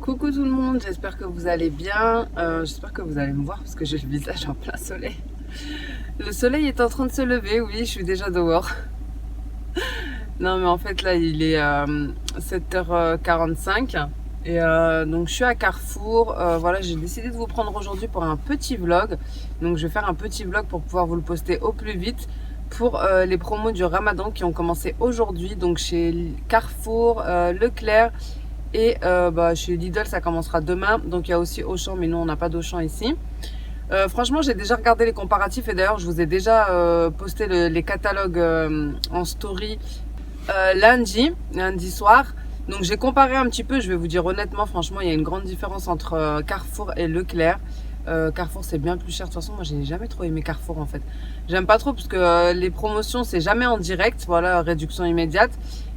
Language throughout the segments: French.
Coucou tout le monde, j'espère que vous allez bien. J'espère que vous allez me voir parce que j'ai le visage en plein soleil. Le soleil est en train de se lever, oui, je suis déjà dehors. Non mais en fait là il est 7h45 et donc je suis à Carrefour. Voilà, j'ai décidé de vous prendre aujourd'hui pour un petit vlog. Donc je vais faire un petit vlog pour pouvoir vous le poster au plus vite pour les promos du Ramadan qui ont commencé aujourd'hui. Donc chez Carrefour, Leclerc. Et chez Lidl, ça commencera demain. Donc il y a aussi Auchan, mais nous, on n'a pas d'Auchan ici. Franchement, j'ai déjà regardé les comparatifs et d'ailleurs, je vous ai déjà posté les catalogues en story lundi soir. Donc j'ai comparé un petit peu, je vais vous dire honnêtement, franchement, il y a une grande différence entre Carrefour et Leclerc. Carrefour, c'est bien plus cher. De toute façon, moi, j'ai jamais trop aimé Carrefour en fait. J'aime pas trop parce que les promotions, c'est jamais en direct. Voilà, réduction immédiate.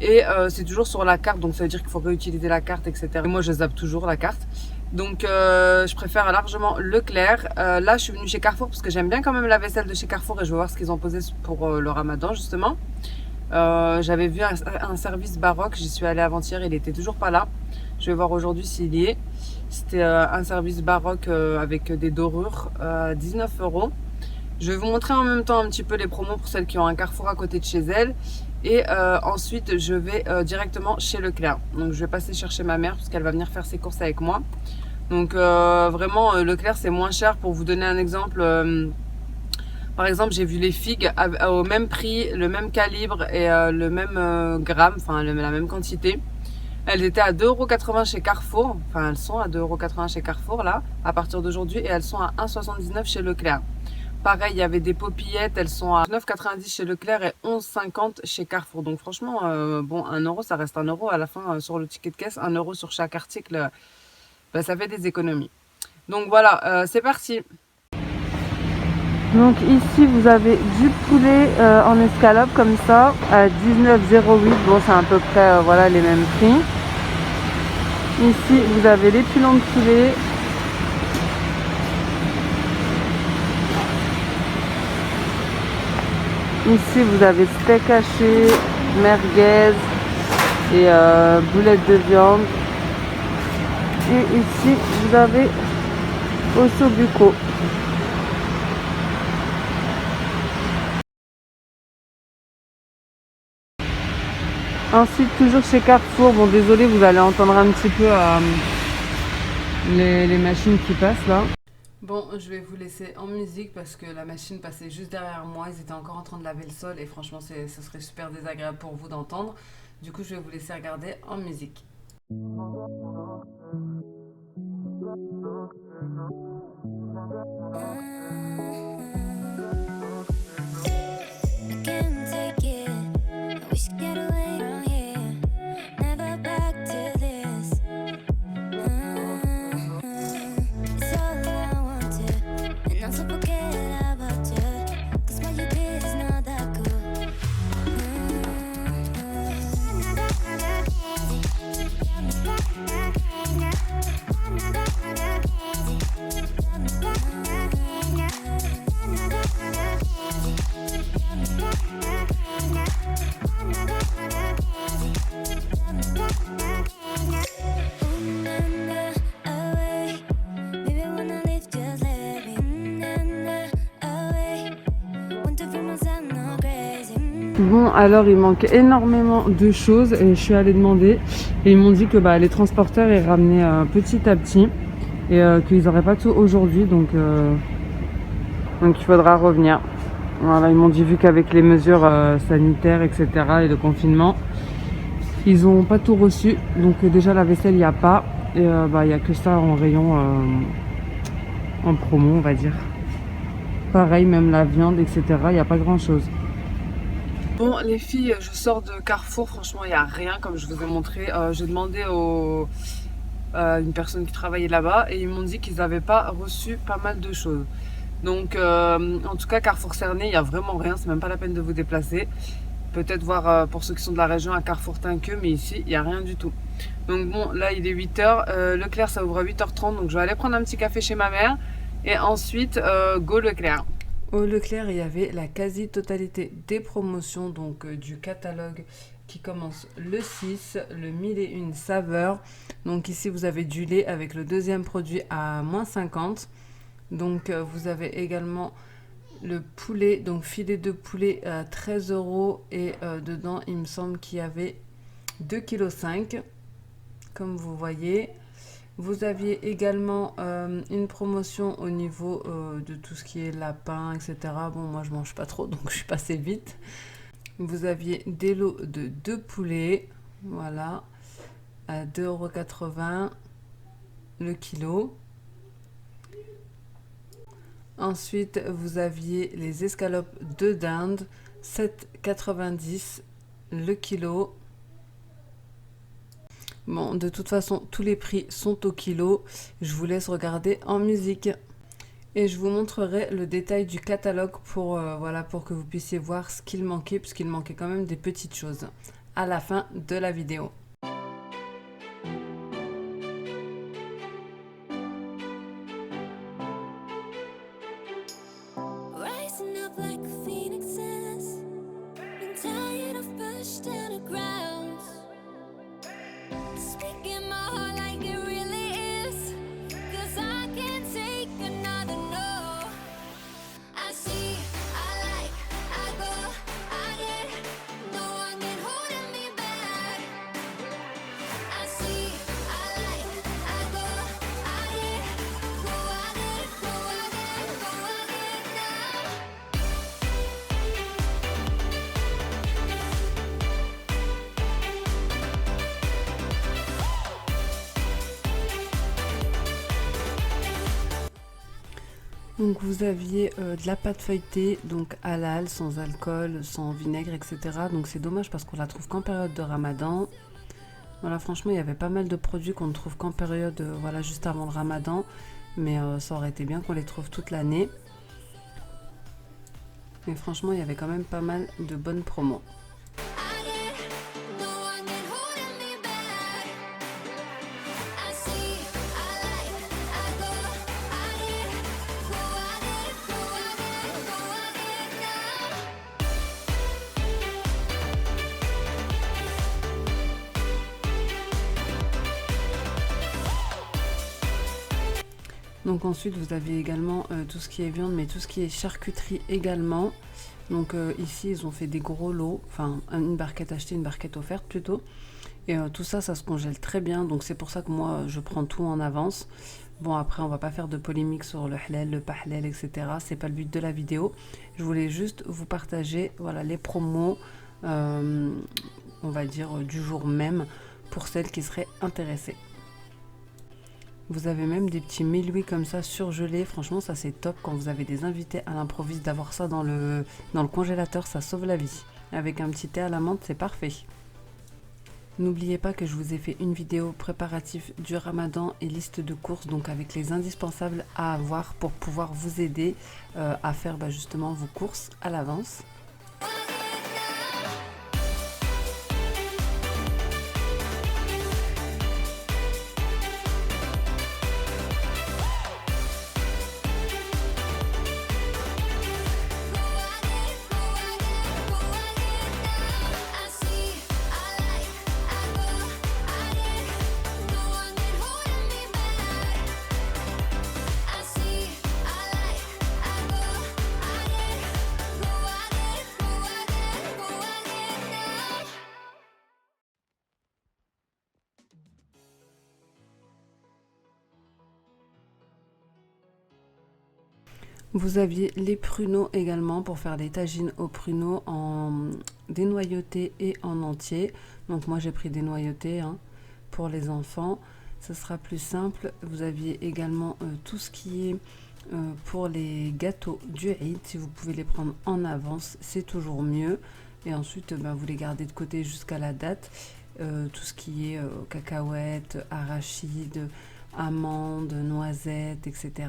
Et c'est toujours sur la carte, donc ça veut dire qu'il faut réutiliser la carte, etc. Et moi, je zappe toujours la carte. Donc, je préfère largement Leclerc. Là, je suis venue chez Carrefour parce que j'aime bien quand même la vaisselle de chez Carrefour et je veux voir ce qu'ils ont posé pour le Ramadan, justement. J'avais vu un service baroque, j'y suis allée avant-hier, il était toujours pas là. Je vais voir aujourd'hui s'il y est. C'était un service baroque avec des dorures à 19 €. Je vais vous montrer en même temps un petit peu les promos pour celles qui ont un Carrefour à côté de chez elles. Et ensuite, je vais directement chez Leclerc. Donc, je vais passer chercher ma mère parce qu'elle va venir faire ses courses avec moi. Donc, vraiment, Leclerc, c'est moins cher. Pour vous donner un exemple, par exemple, j'ai vu les figues au même prix, le même calibre et le même gramme, enfin la même quantité. Elles étaient à 2,80 € chez Carrefour. Enfin, elles sont à 2,80 € chez Carrefour, là, à partir d'aujourd'hui. Et elles sont à 1,79 € chez Leclerc. Pareil, il y avait des popillettes, elles sont à 9,90 € chez Leclerc et 11,50 € chez Carrefour. Donc franchement, bon, 1 €, ça reste 1 € à la fin sur le ticket de caisse. 1 € sur chaque article, ça fait des économies. Donc voilà, c'est parti. Donc ici, vous avez du poulet en escalope comme ça, à 19,08 €. Bon, c'est à peu près voilà, les mêmes prix. Ici, vous avez les pilons de poulet. Ici, vous avez steak haché, merguez et boulettes de viande. Et ici, vous avez osso bucco. Ensuite, toujours chez Carrefour. Bon, désolé, vous allez entendre un petit peu les machines qui passent là. Bon, je vais vous laisser en musique parce que la machine passait juste derrière moi. Ils étaient encore en train de laver le sol et franchement, ce serait super désagréable pour vous d'entendre. Du coup, je vais vous laisser regarder en musique. Bon, alors il manque énormément de choses et je suis allée demander et ils m'ont dit que les transporteurs ils ramenaient petit à petit et qu'ils n'auraient pas tout aujourd'hui, donc il faudra revenir. Voilà, ils m'ont dit vu qu'avec les mesures sanitaires, etc. et le confinement, ils n'ont pas tout reçu. Donc déjà la vaisselle il n'y a pas et il n'y a que ça en rayon en promo, on va dire. Pareil, même la viande, etc. Il n'y a pas grand chose. Bon les filles, je sors de Carrefour, franchement il n'y a rien comme je vous ai montré. J'ai demandé une personne qui travaillait là-bas et ils m'ont dit qu'ils n'avaient pas reçu pas mal de choses. Donc en tout cas Carrefour Cernay, il n'y a vraiment rien, c'est même pas la peine de vous déplacer. Peut-être voir pour ceux qui sont de la région à Carrefour Tinqueux, mais ici il n'y a rien du tout. Donc bon, là il est 8h, Leclerc ça ouvre à 8h30, donc je vais aller prendre un petit café chez ma mère et ensuite go Leclerc. Au Leclerc, il y avait la quasi-totalité des promotions, donc du catalogue qui commence le 6, le 1001 saveurs. Donc ici, vous avez du lait avec le deuxième produit à -50. Donc vous avez également le poulet, donc filet de poulet à 13 € et dedans, il me semble qu'il y avait 2,5 kg, comme vous voyez. Vous aviez également une promotion au niveau de tout ce qui est lapin, etc. Bon, moi, je mange pas trop, donc je suis passée vite. Vous aviez des lots de 2 poulets, voilà, à 2,80 € le kilo. Ensuite, vous aviez les escalopes de dinde, 7,90 € le kilo. Bon, de toute façon, tous les prix sont au kilo. Je vous laisse regarder en musique. Et je vous montrerai le détail du catalogue pour, voilà, pour que vous puissiez voir ce qu'il manquait, puisqu'il manquait quand même des petites choses à la fin de la vidéo. Donc vous aviez de la pâte feuilletée, donc halal, sans alcool, sans vinaigre, etc. Donc c'est dommage parce qu'on la trouve qu'en période de Ramadan. Voilà, franchement, il y avait pas mal de produits qu'on ne trouve qu'en période, voilà, juste avant le Ramadan. Mais ça aurait été bien qu'on les trouve toute l'année. Mais franchement, il y avait quand même pas mal de bonnes promos. Donc ensuite vous avez également tout ce qui est viande, mais tout ce qui est charcuterie également. Donc ici ils ont fait des gros lots, enfin une barquette achetée, une barquette offerte plutôt. Et tout ça, ça se congèle très bien, donc c'est pour ça que moi je prends tout en avance. Bon, après on va pas faire de polémique sur le halal, le pas halal, etc. C'est pas le but de la vidéo. Je voulais juste vous partager, voilà, les promos, on va dire du jour même, pour celles qui seraient intéressées. Vous avez même des petits mélouis comme ça surgelés. Franchement, ça c'est top quand vous avez des invités à l'improviste, d'avoir ça dans le congélateur, ça sauve la vie. Avec un petit thé à la menthe, c'est parfait. N'oubliez pas que je vous ai fait une vidéo préparatif du Ramadan et liste de courses, donc avec les indispensables à avoir pour pouvoir vous aider à faire justement vos courses à l'avance. Vous aviez les pruneaux également pour faire les tagines aux pruneaux en dénoyauté et en entier. Donc moi j'ai pris dénoyauté pour les enfants. Ce sera plus simple. Vous aviez également tout ce qui est pour les gâteaux du Eid. Si vous pouvez les prendre en avance, c'est toujours mieux. Et ensuite vous les gardez de côté jusqu'à la date. Tout ce qui est cacahuètes, arachides, amandes, noisettes, etc.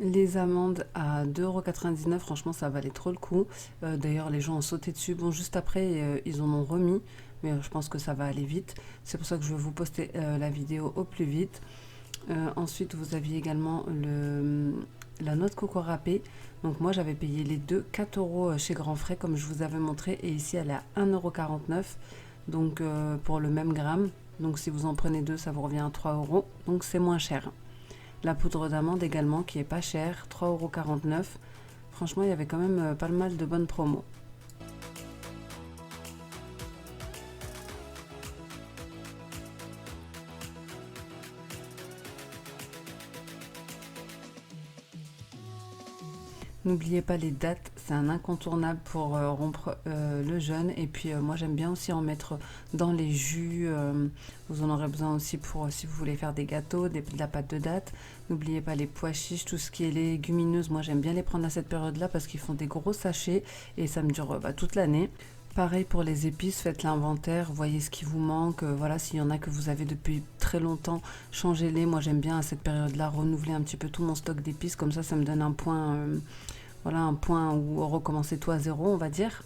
Les amandes à 2,99 €, franchement ça valait trop le coup. D'ailleurs les gens ont sauté dessus. Bon juste après ils en ont remis, mais je pense que ça va aller vite. C'est pour ça que je vais vous poster la vidéo au plus vite. Ensuite vous aviez également la noix de coco râpée. Donc moi j'avais payé les deux 4 € chez Grand Frais comme je vous avais montré. Et ici elle est à 1,49 €. Donc pour le même gramme. Donc si vous en prenez deux ça vous revient à 3 €. Donc c'est moins cher. La poudre d'amande également qui est pas chère, 3,49 €. Franchement, il y avait quand même pas mal de bonnes promos. N'oubliez pas les dattes, c'est un incontournable pour rompre le jeûne. Et puis moi j'aime bien aussi en mettre dans les jus. Vous en aurez besoin aussi pour si vous voulez faire des gâteaux, de la pâte de dattes. N'oubliez pas les pois chiches, tout ce qui est légumineuses. Moi j'aime bien les prendre à cette période-là parce qu'ils font des gros sachets et ça me dure toute l'année. Pareil pour les épices, faites l'inventaire, voyez ce qui vous manque. Voilà, s'il y en a que vous avez depuis très longtemps, changez-les. Moi j'aime bien à cette période-là renouveler un petit peu tout mon stock d'épices. Comme ça me donne un point, voilà, un point où recommencer tout à zéro, on va dire.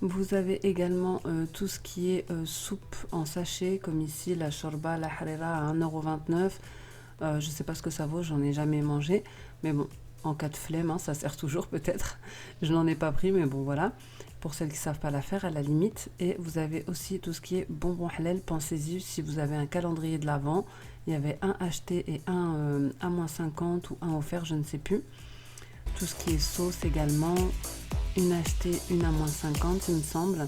Vous avez également tout ce qui est soupe en sachet, comme ici la shorba, la harira à 1,29 €. Je sais pas ce que ça vaut, j'en ai jamais mangé. Mais bon, en cas de flemme, hein, ça sert toujours peut-être. Je n'en ai pas pris, mais bon voilà. Pour celles qui ne savent pas la faire, à la limite. Et vous avez aussi tout ce qui est bonbon halal. Pensez-y, si vous avez un calendrier de l'Avent, il y avait un acheté et un à moins 50 ou un offert, je ne sais plus. Tout ce qui est sauce également, une achetée, une à moins 50, il me semble.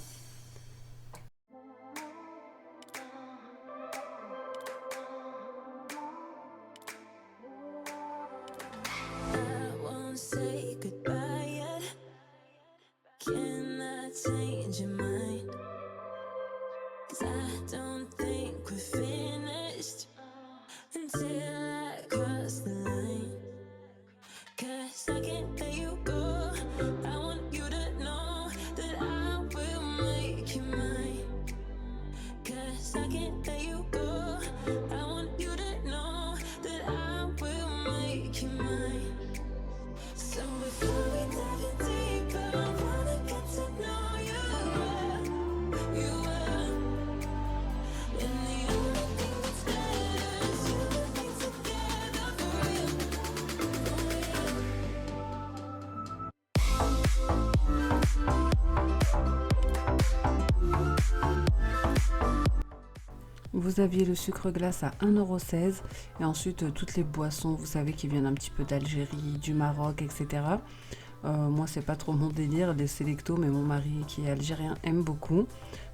Vous aviez le sucre glace à 1,16 € et ensuite toutes les boissons, vous savez, qui viennent un petit peu d'Algérie, du Maroc, etc. Moi, c'est pas trop mon délire, les sélectos, mais mon mari qui est algérien aime beaucoup.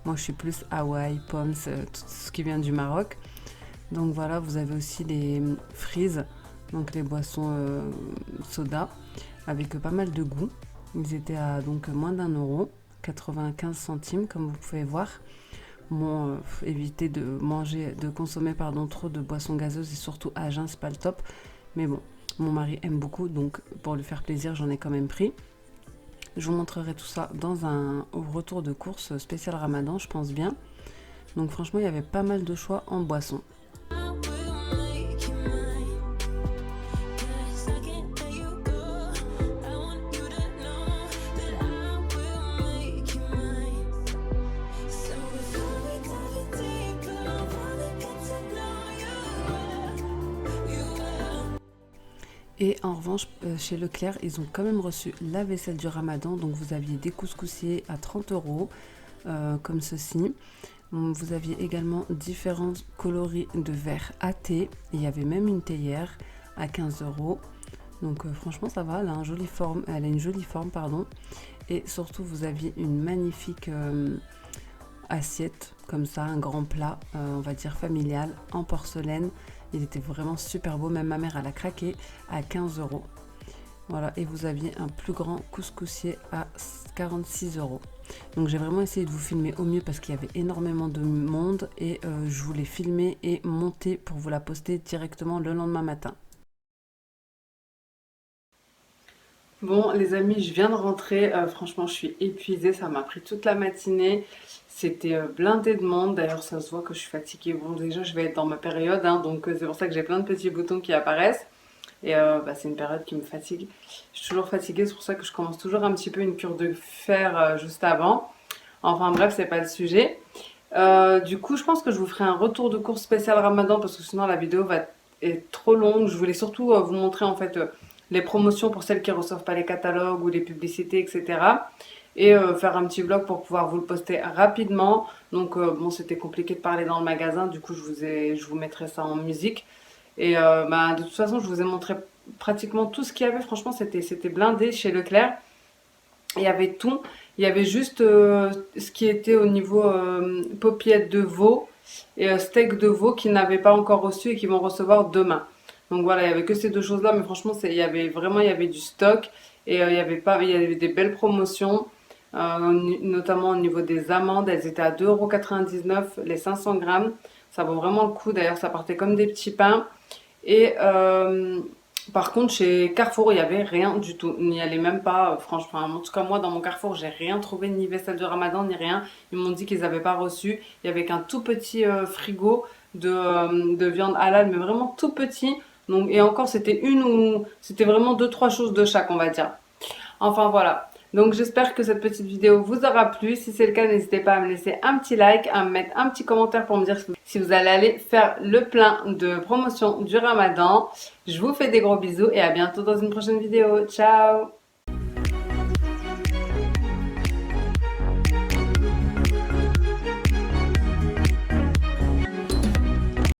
Moi, je suis plus Hawaï, Poms, tout ce qui vient du Maroc. Donc voilà, vous avez aussi les frises, donc les boissons soda, avec pas mal de goût. Ils étaient à donc moins d'1 €, 95 centimes, comme vous pouvez voir. Bon, éviter de consommer trop de boissons gazeuses et surtout à jeun, c'est pas le top. Mais bon, mon mari aime beaucoup, donc pour lui faire plaisir, j'en ai quand même pris. Je vous montrerai tout ça dans un retour de course spécial Ramadan, je pense bien. Donc franchement, il y avait pas mal de choix en boissons. Et en revanche, chez Leclerc, ils ont quand même reçu la vaisselle du Ramadan. Donc vous aviez des couscoussiers à 30 €, comme ceci. Vous aviez également différents coloris de verre à thé. Il y avait même une théière à 15 €. Donc franchement ça va, elle a une jolie forme, pardon. Et surtout vous aviez une magnifique assiette, comme ça, un grand plat, on va dire familial, en porcelaine. Il était vraiment super beau, même ma mère elle a craqué, à 15 €. Voilà, et vous aviez un plus grand couscoussier à 46 €. Donc j'ai vraiment essayé de vous filmer au mieux parce qu'il y avait énormément de monde et je voulais filmer et monter pour vous la poster directement le lendemain matin. Bon, les amis, je viens de rentrer. Franchement, je suis épuisée. Ça m'a pris toute la matinée. C'était blindé de monde. D'ailleurs, ça se voit que je suis fatiguée. Bon, déjà, je vais être dans ma période, hein, donc c'est pour ça que j'ai plein de petits boutons qui apparaissent. Et bah, c'est une période qui me fatigue. Je suis toujours fatiguée, c'est pour ça que je commence toujours un petit peu une cure de fer juste avant. Enfin bref, c'est pas le sujet. Du coup, je pense que je vous ferai un retour de course spécial Ramadan parce que sinon la vidéo va être trop longue. Je voulais surtout vous montrer en fait les promotions pour celles qui ne reçoivent pas les catalogues ou les publicités, etc. Et faire un petit vlog pour pouvoir vous le poster rapidement. Donc bon, c'était compliqué de parler dans le magasin, du coup je vous mettrai ça en musique. Et bah, de toute façon, je vous ai montré pratiquement tout ce qu'il y avait. Franchement, c'était blindé chez Leclerc. Il y avait tout. Il y avait juste ce qui était au niveau paupiètes de veau et steak de veau qu'ils n'avaient pas encore reçu et qu'ils vont recevoir demain. Donc voilà, il y avait que ces deux choses-là, mais franchement, il y avait vraiment il y avait du stock et il y avait des belles promotions, notamment au niveau des amandes. Elles étaient à 2,99 € les 500 grammes. Ça vaut vraiment le coup. D'ailleurs, ça partait comme des petits pains. Et par contre, chez Carrefour, il n'y avait rien du tout. Il n'y allait même pas, franchement. En tout cas, moi, dans mon Carrefour, j'ai rien trouvé, ni vaisselle de Ramadan, ni rien. Ils m'ont dit qu'ils n'avaient pas reçu. Il y avait qu'un tout petit frigo de viande halal, mais vraiment tout petit. Donc, et encore, c'était vraiment deux, trois choses de chaque, on va dire. Enfin voilà. Donc j'espère que cette petite vidéo vous aura plu. Si c'est le cas, n'hésitez pas à me laisser un petit like, à me mettre un petit commentaire pour me dire si vous allez aller faire le plein de promotion du Ramadan. Je vous fais des gros bisous et à bientôt dans une prochaine vidéo. Ciao!